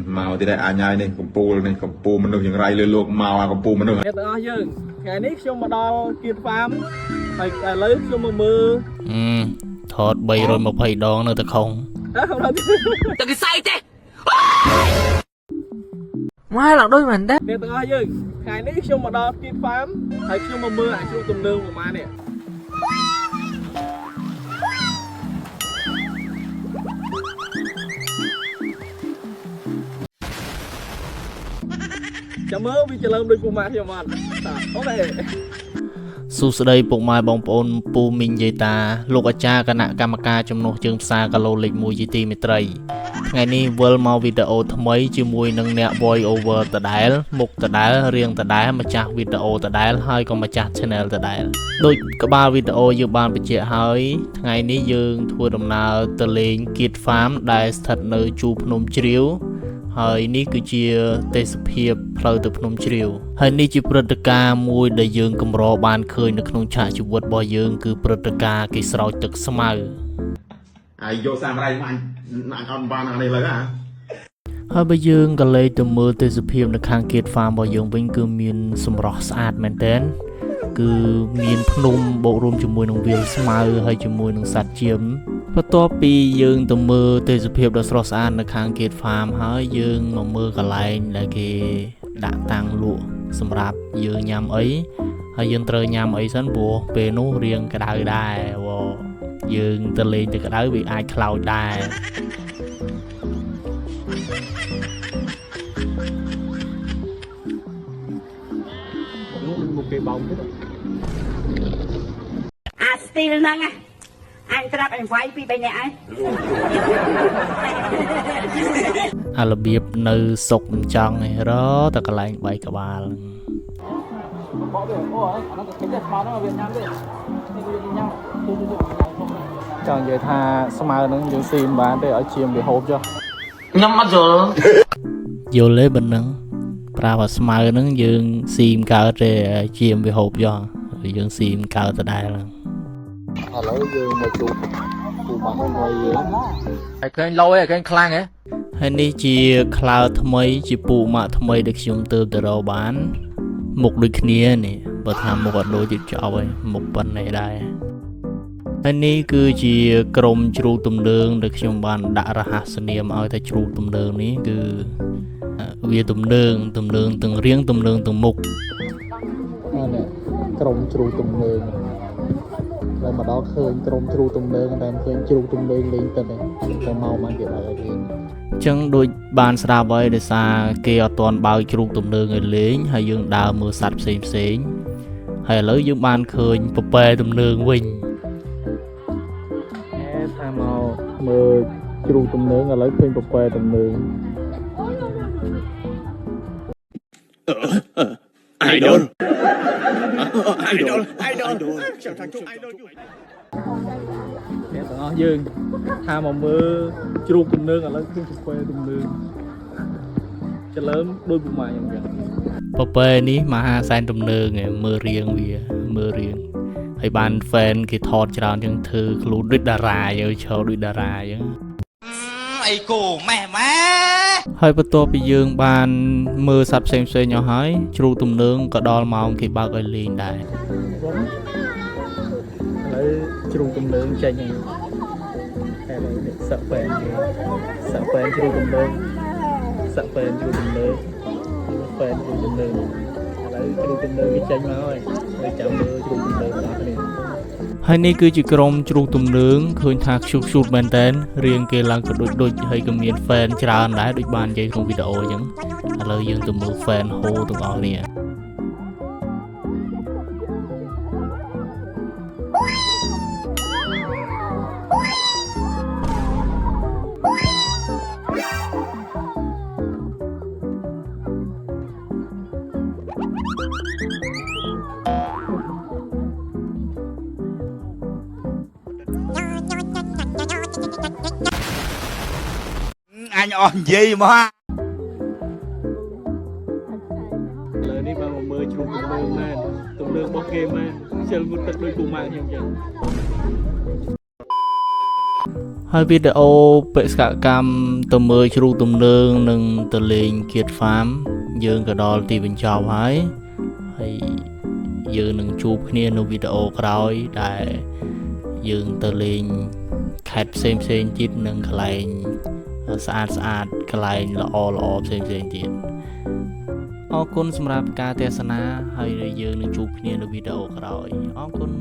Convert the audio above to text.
màu thì đại à nhai này cầm pù mình đượcอย่างไรเลยลูก màu à cầm pù mình được អ្នកទាំងអស់យើងថ្ងៃនេះខ្ញុំមកដល់គៀតហ្វាមហើយឥឡូវខ្ញុំមកមើលថត320ដងនៅតែខុងតែគេសៃទេមកឡើងដូចមែនទេអ្នកទាំងអស់យើងថ្ងៃនេះខ្ញុំមកដល់គៀតហ្វាមហើយខ្ញុំមកមើលអាជ្រូកទំនើងប្រហែលនេះចាំមើលវាច្រឡំដូចពូម៉ាក់ខ្ញុំអត់អូខេសួស្តីពុកម៉ែបងប្អូនពូមីងយាយតាលោកអាចារ្យគណៈកម្មការចំនួនជើងផ្សារគីឡូលេខ1ជាទីមេត្រីថ្ងៃនេះវិលមកវីដេអូថ្មីជាមួយនឹងអ្នក voice over ដដែលមុខដដែលរៀងដដែលម្ចាស់វីដេអូដដែលហើយក៏ម្ចាស់ channel ដដែលដូចក្បាលវីដេអូយើងបានបញ្ជាក់ហើយថ្ងៃនេះយើងធ្វើដំណើរទៅលេងគៀតហ្វាមដែលស្ថិតនៅជួរភ្នំជ្រាវហើយនេះគឺជាទេសភាពផ្លូវទៅភ្នំជ្រាវហើយនេះជាព្រឹត្តិការណ៍មួយដែលយើងកម្របានឃើញនៅក្នុងឆាកជីវិតរបស់យើងគឺព្រឹត្តិការណ៍គេស្រោចទឹកស្មៅអាយយកសាមរៃមកអញអត់បានអានេះឡើយហ៎ហើយបើយើងក៏លេចទៅមើលទេសភាពនៅខាងគៀតហ្វាមរបស់យើងវិញគឺមានសម្រស់ស្អាតមែនទែនគឺមានភ្នំបូករួមជាមួយនឹងវាលស្មៅហើយជាមួយនឹងសត្វជៀមបន្ទាប់ពីយើងទៅមើលទេសភាពដ៏ស្រស់ស្អាតនៅខាងគៀតហ្វាមហើយយើងមកមើលកន្លែងដែលគេដាក់តាំងលក់សម្រាប់យើងញ៉ាំអីហើយយើងត្រូវញ៉ាំអីសិនព្រោះពេលនោះរៀងក្តៅដែរយើងទៅលេងទៅក្តៅវាអាចខ្លោចដែរមកគេបោកទៀតអាស្ទីលហ្នឹងអញត្រាប់អញវាយពី3នាក់ហើយអារបៀបនៅសុកមិនចង់ឯរតែកន្លែង3ក្បាលបោកទៀតអូអានោះគេចេះស្មៅហ្នឹងវាញ៉ាំទេនេះវាញ៉ាំចង់និយាយថាស្មៅហ្នឹងយើងស៊ីមិនបានទេឲ្យជាមវាហូបចុះខ្ញុំអត់យល់ទេប៉ុណ្ណឹងប្រាប់ថាស្មៅហ្នឹងយើងស៊ីមិនកើតទេជាមវាហូបចុះយើងស៊ីមិនកើតដដែលហ្នឹងឥឡូវយើងមកជួបពូម៉ាក់របស់យើងហើយឃើញលោឯងឃើញខ្លាំងហ៎ហើយនេះជាក្លើថ្មីជាពូម៉ាក់ថ្មីដែលខ្ញុំទើបទៅរកបានមុខដូចគ្នានេះបើថាមុខអត់ដូចទៀតចប់ហើយមុខប៉ុណ្ណេះដែរហើយនេះគឺជាក្រុមជ្រូកទំនើងដែលខ្ញុំបានដាក់រហស្សនាមឲ្យថាជ្រូកទំនើងនេះគឺវាទំនើងទាំងរាងទំនើងទាំងមុខនេះក្រុមជ្រូកទំនើងតែមកដល់ឃើញក្រុមជ្រូកទំនើងតែឃើញជ្រូកទំនើងលេងទៅតែមកមកគេដល់លេងអញ្ចឹងដូចបានស្ដាប់ហើយដោយសារគេអត់ទាន់បើកជ្រូកទំនើងឲ្យលេងហើយយើងដើរមើលសត្វផ្សេងហើយឥឡូវយើងបានឃើញពពែទំនើងវិញថាមកមើលជ្រូកទំនើងឥឡូវឃើញពពែទំនើងidol ចាំថាជួប idol ជួយអ្នកទាំងអស់យើងថាមកមើលជ្រូកទំនើងឥឡូវឃើញពពែទំនើងច្រឡំដូចពូម៉ាក់ខ្ញុំចឹងពពែនេះមហាសែនទំនើងមើលរៀងវាមើលរៀងហើយបាន fan គេថតច្រើនចឹងធ្វើខ្លួនដូចតារាយើឈរដូចតារាចឹងអីគូម៉ែហើយបន្ទាប់ពីយើងបានមើលសត្វផ្សេងអស់ហើយជ្រូកទំនើងក៏ដល់ម៉ោងគេបើកឲ្យលេងដែរឥឡូវជ្រូកទំនើងចេញហើយតែឥឡូវនេះសឹកហ្វេនជ្រូកទំនើងសឹកហ្វេនជ្រូកទំនើងហ្វេនជ្រូកទំនើងឥឡូវជ្រូកទំនើងវាចេញមកហើយហើយចាំមើលជ្រូកទំនើងដល់គ្នាហើយនេះគឺជាក្រុមជ្រូកទំនើងឃើញថាខ្ជូតមែនតើរៀងគេឡើងក៏ដូចហើយក៏មាន fan ច្រើនដែរដូចបាននិយាយក្នុងវីដេអូអញ្ចឹងឥឡូវយើងទៅមើល fan ហូទាំងអស់គ្នាអញអស់និយាយមកឥឡូវនេះបានមកមើលជ្រូកទំនើងមែនទំនើងរបស់គេមែនជិលមុតទឹកដូចពូម៉ាក់ខ្ញុំចឹងហើ ហើយវីដេអូបេសកកម្មទៅមើលជ្រូកទំនើងនិងទៅលេងគៀតហ្វាមយើងក៏ដល់ទីបញ្ចប់ហើយយើងនឹងជួបគ្នានៅវីដេអូក្រោយដែលយើងទៅលេងខេត្តផ្សេងទៀតនិងកន្លែងស្អាតកន្លែងល្អផ្សេងទៀតអរគុណសម្រាប់ការទស្សនាហើយយើងនឹងជួបគ្នានៅវីដេអូក្រោយអរគុណ